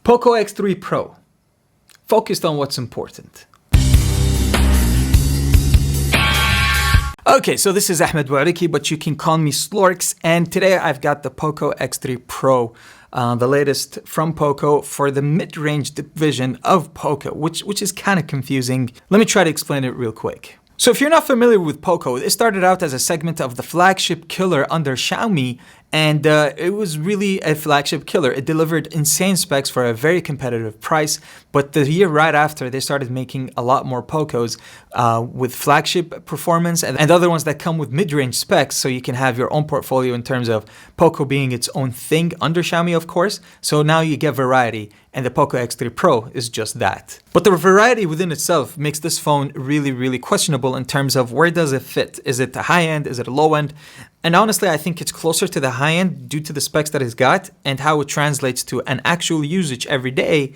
Poco X3 Pro, focused on what's important. Okay, so this is Ahmed Wariki, but you can call me Slorks, and today I've got the Poco X3 Pro, the latest from Poco for the mid-range division of Poco, which is kind of confusing. Let me try to explain it real quick. So if you're not familiar with Poco, it started out as a segment of the flagship killer under Xiaomi, and it was really a flagship killer. It delivered insane specs for a very competitive price, but the year right after, they started making a lot more Pocos with flagship performance and other ones that come with mid-range specs, so you can have your own portfolio in terms of Poco being its own thing under Xiaomi, of course. So now you get variety, and the Poco X3 Pro is just that. But the variety within itself makes this phone really, really questionable in terms of where does it fit? Is it the high end? Is it a low end? And honestly, I think it's closer to the high end due to the specs that it's got and how it translates to an actual usage every day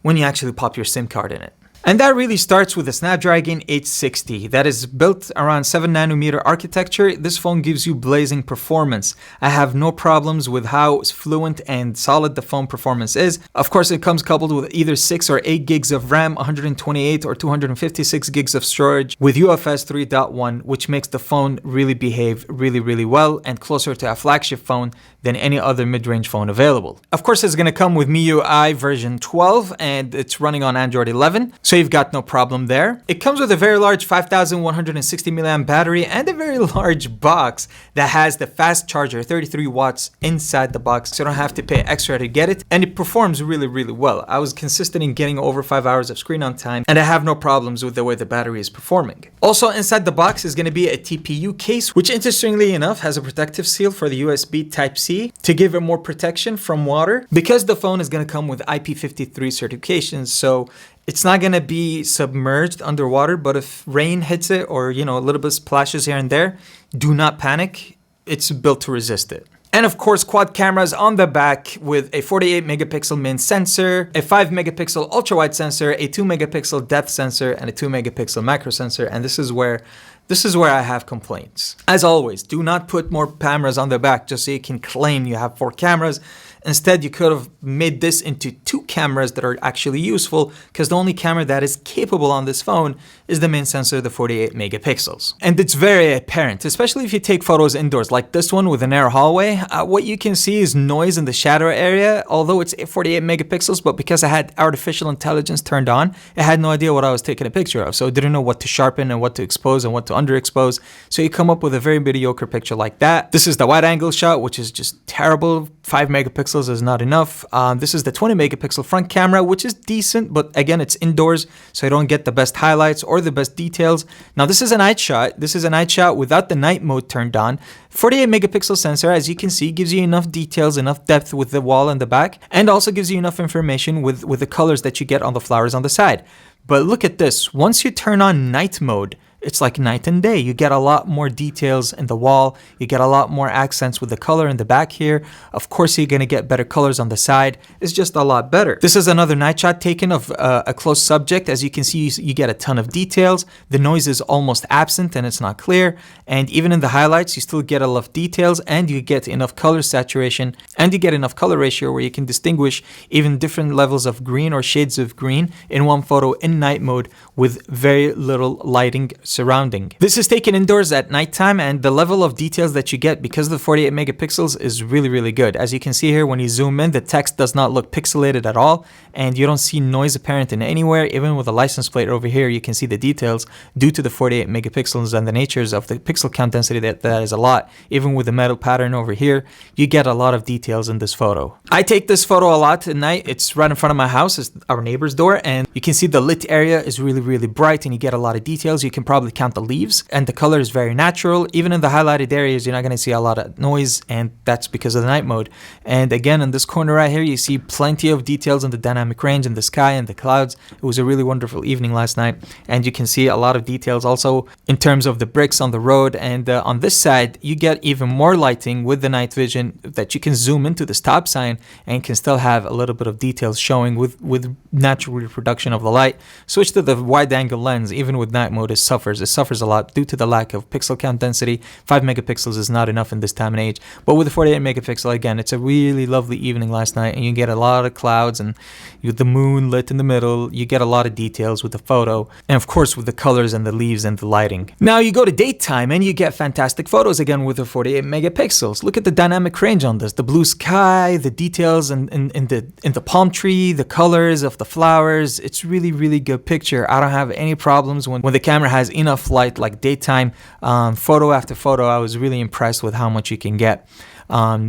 when you actually pop your SIM card in it. And that really starts with the Snapdragon 860 that is built around 7nm architecture. This phone gives you blazing performance. I have no problems with how fluent and solid the phone performance is. Of course, it comes coupled with either 6 or 8 gigs of RAM, 128 or 256 gigs of storage with UFS 3.1, which makes the phone really behave really well and closer to a flagship phone than any other mid-range phone available. Of course, it's going to come with MIUI version 12 and it's running on Android 11. So you've got no problem there. It comes with a very large 5160 mAh battery and a very large box that has the fast charger, 33 watts inside the box, so you don't have to pay extra to get it. And it performs really well. I was consistent in getting over 5 hours of screen on time, and I have no problems with the way the battery is performing. Also inside the box is going to be a TPU case, which interestingly enough has a protective seal for the USB Type-C to give it more protection from water, because the phone is going to come with IP53 certifications, so it's not going to be submerged underwater. But if rain hits it or, a little bit splashes here and there, do not panic. It's built to resist it. And of course, quad cameras on the back with a 48 megapixel main sensor, a 5 megapixel ultra wide sensor, a 2 megapixel depth sensor, and a 2 megapixel macro sensor. And this is where I have complaints. As always, do not put more cameras on the back just so you can claim you have 4 cameras. Instead, you could have made this into 2 cameras that are actually useful, because the only camera that is capable on this phone is the main sensor, the 48 megapixels. And it's very apparent, especially if you take photos indoors, like this one with a narrow hallway. What you can see is noise in the shadow area, although it's 48 megapixels, but because I had artificial intelligence turned on, it had no idea what I was taking a picture of. So it didn't know what to sharpen and what to expose and what to underexpose. So you come up with a very mediocre picture like that. This is the wide angle shot, which is just terrible. 5 megapixels is not enough. This is the 20 megapixel front camera, which is decent, but again, it's indoors, so you don't get the best highlights or the best details. Now, this is a night shot. This is a night shot without the night mode turned on. 48 megapixel sensor, as you can see, gives you enough details, enough depth with the wall and the back, and also gives you enough information with the colors that you get on the flowers on the side. But look at this. Once you turn on night mode, it's like night and day. You get a lot more details in the wall. You get a lot more accents with the color in the back here. Of course, you're going to get better colors on the side. It's just a lot better. This is another night shot taken of a close subject. As you can see, you get a ton of details. The noise is almost absent and it's not clear. And even in the highlights, you still get a lot of details, and you get enough color saturation, and you get enough color ratio where you can distinguish even different levels of green or shades of green in one photo in night mode with very little lighting surrounding. This is taken indoors at nighttime, and the level of details that you get because of the 48 megapixels is really good. As you can see here, when you zoom in, the text does not look pixelated at all, and you don't see noise apparent in anywhere. Even with the license plate over here, you can see the details due to the 48 megapixels and the natures of the pixel count density. That is a lot. Even with the metal pattern over here, you get a lot of details in this photo. I take this photo a lot at night. It's right in front of my house. It's our neighbor's door, and you can see the lit area is really bright, and you get a lot of details. You can probably count the leaves, and the color is very natural. Even in the highlighted areas, you're not going to see a lot of noise, and that's because of the night mode. And again, in this corner right here, you see plenty of details in the dynamic range, in the sky and the clouds. It was a really wonderful evening last night, and you can see a lot of details also in terms of the bricks on the road. And on this side, you get even more lighting with the night vision that you can zoom into the stop sign and can still have a little bit of details showing with natural reproduction of the light. Switch to the wide angle lens, even with night mode, is suffered suffers. It suffers a lot due to the lack of pixel count density. 5 megapixels is not enough in this time and age. But with the 48 megapixel, again, it's a really lovely evening last night, and you get a lot of clouds and with the moon lit in the middle. You get a lot of details with the photo, and of course with the colors and the leaves and the lighting. Now you go to daytime and you get fantastic photos again with the 48 megapixels. Look at the dynamic range on this. The blue sky, the details in the palm tree, the colors of the flowers. It's really good picture. I don't have any problems when the camera has enough light like daytime. Photo after photo, I was really impressed with how much you can get.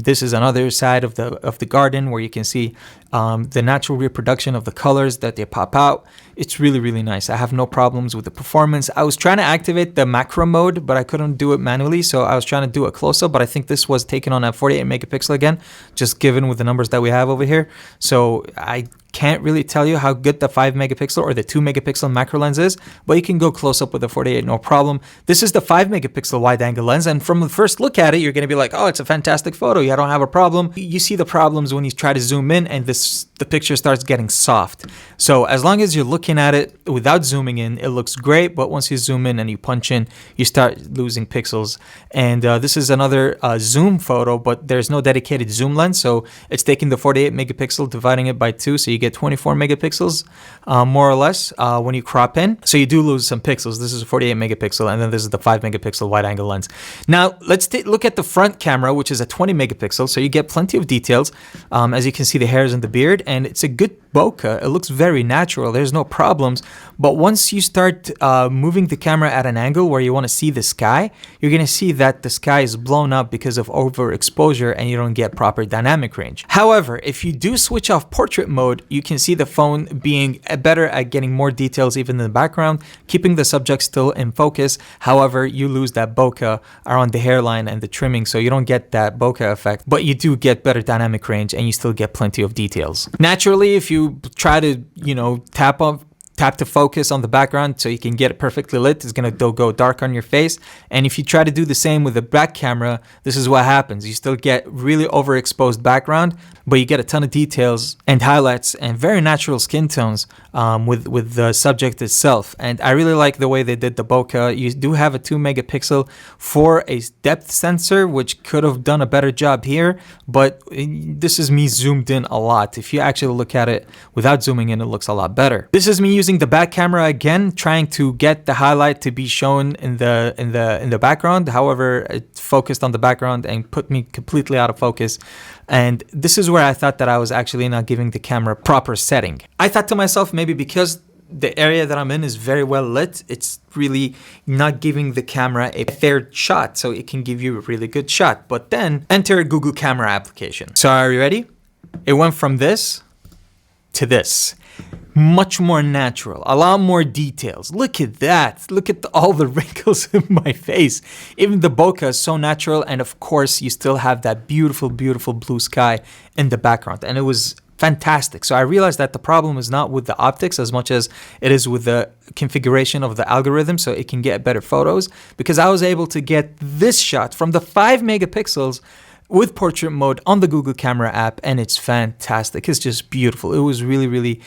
This is another side of the garden where you can see the natural reproduction of the colors that they pop out. It's really nice. I have no problems with the performance. I was trying to activate the macro mode, but I couldn't do it manually, so I was trying to do a close-up, but I think this was taken on at 48 megapixel again, just given with the numbers that we have over here. So I can't really tell you how good the 5 megapixel or the 2 megapixel macro lens is, but you can go close up with the 48, no problem. This is the 5 megapixel wide angle lens, and from the first look at it, you're going to be like, oh, it's a fantastic photo. I don't have a problem. You see the problems when you try to zoom in and the picture starts getting soft. So as long as you're looking at it without zooming in, it looks great, but once you zoom in and you punch in, you start losing pixels. And this is another zoom photo, but there's no dedicated zoom lens, so it's taking the 48 megapixel, dividing it by 2, so you get 24 megapixels, more or less, when you crop in. So you do lose some pixels. This is a 48 megapixel, and then this is the 5 megapixel wide angle lens. Now, let's look at the front camera, which is a 20 megapixel, so you get plenty of details. As you can see, the hairs and the beard, and it's a good bokeh. It looks very natural. There's no problems. But once you start moving the camera at an angle where you want to see the sky, you're going to see that the sky is blown up because of overexposure and you don't get proper dynamic range. However, if you do switch off portrait mode, you can see the phone being better at getting more details even in the background, keeping the subject still in focus. However, you lose that bokeh around the hairline and the trimming, so you don't get that bokeh effect, but you do get better dynamic range and you still get plenty of details. Naturally, if you try to, tap to focus on the background so you can get it perfectly lit, it's going to go dark on your face. And if you try to do the same with the back camera, this is what happens. You still get really overexposed background, but you get a ton of details and highlights and very natural skin tones with the subject itself. And I really like the way they did the bokeh. You do have a 2 megapixel for a depth sensor, which could have done a better job here, but this is me zoomed in a lot. If you actually look at it without zooming in, it looks a lot better. This is me using the back camera again, trying to get the highlight to be shown in the background. However, it focused on the background and put me completely out of focus. And this is where I thought that I was actually not giving the camera proper setting. I thought to myself, maybe because the area that I'm in is very well lit, it's really not giving the camera a fair shot, so it can give you a really good shot. But then enter a Google camera application. So are you ready? It went from this to this. Much more natural, a lot more details. Look at that. Look at all the wrinkles in my face. Even the bokeh is so natural, and of course you still have that beautiful blue sky in the background, and it was fantastic. So I realized that the problem is not with the optics as much as it is with the configuration of the algorithm, so it can get better photos, because I was able to get this shot from the 5 megapixels with portrait mode on the Google camera app, and it's fantastic. It's just beautiful. It was really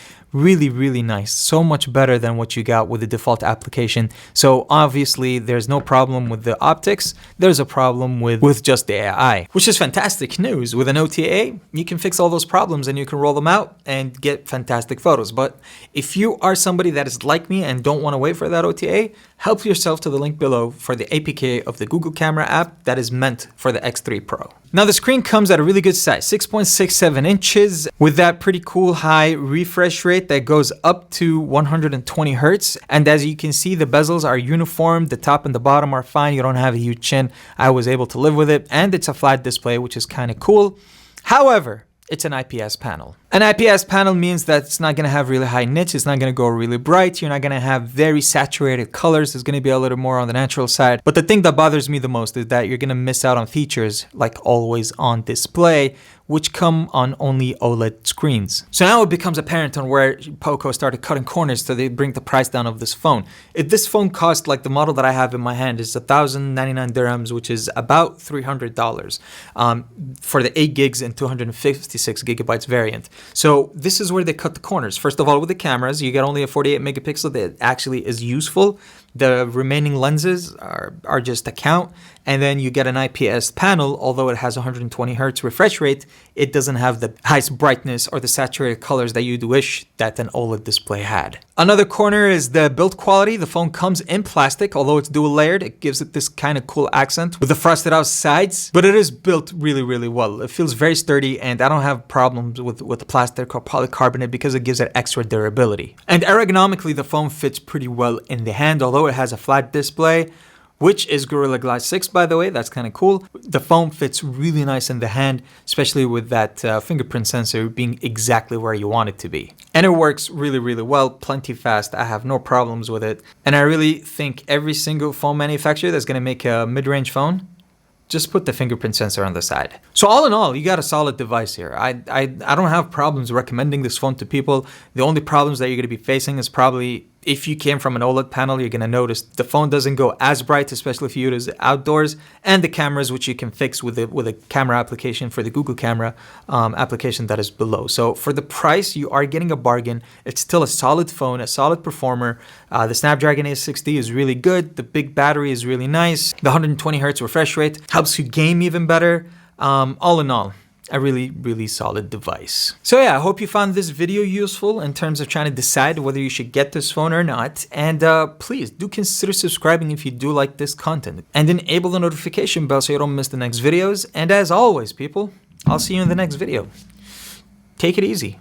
nice. So much better than what you got with the default application. So obviously there's no problem with the optics. There's a problem with just the AI, which is fantastic news. With an OTA, you can fix all those problems and you can roll them out and get fantastic photos. But if you are somebody that is like me and don't want to wait for that OTA, help yourself to the link below for the APK of the Google camera app that is meant for the X3 Pro. Now the screen comes at a really good size, 6.67 inches with that pretty cool high refresh rate that goes up to 120 hertz. And as you can see, the bezels are uniform. The top and the bottom are fine. You don't have a huge chin. I was able to live with it. And it's a flat display, which is kind of cool. However, it's an IPS panel. An IPS panel means that it's not going to have really high nits. It's not going to go really bright. You're not going to have very saturated colors. It's going to be a little more on the natural side. But the thing that bothers me the most is that you're going to miss out on features like always on display, which come on only OLED screens. So now it becomes apparent on where Poco started cutting corners so they bring the price down of this phone. If this phone cost, like the model that I have in my hand, is 1,099 dirhams, which is about $300 for the 8 gigs and 256 gigabytes variant. So this is where they cut the corners. First of all, with the cameras, you get only a 48 megapixel that actually is useful. The remaining lenses are just a count. And then you get an IPS panel. Although it has 120 hertz refresh rate, it doesn't have the highest brightness or the saturated colors that you'd wish that an OLED display had. Another corner is the build quality. The phone comes in plastic, although it's dual layered. It gives it this kind of cool accent with the frosted out sides, but it is built really, really well. It feels very sturdy, and I don't have problems with the plastic or polycarbonate because it gives it extra durability. And ergonomically, the phone fits pretty well in the hand, although it has a flat display, which is Gorilla Glass 6, by the way. That's kind of cool. The phone fits really nice in the hand, especially with that fingerprint sensor being exactly where you want it to be. And it works really, really well, plenty fast. I have no problems with it. And I really think every single phone manufacturer that's going to make a mid-range phone, just put the fingerprint sensor on the side. So all in all, you got a solid device here. I don't have problems recommending this phone to people. The only problems that you're going to be facing is probably if you came from an OLED panel, you're going to notice the phone doesn't go as bright, especially if you use it outdoors, and the cameras, which you can fix with a camera application for the Google camera application that is below. So for the price, you are getting a bargain. It's still a solid phone, a solid performer. The Snapdragon 860 is really good. The big battery is really nice. The 120 hertz refresh rate helps you game even better. All in all, a really, really solid device. So yeah, I hope you found this video useful in terms of trying to decide whether you should get this phone or not. And please do consider subscribing if you do like this content, and enable the notification bell so you don't miss the next videos. And as always, people, I'll see you in the next video. Take it easy.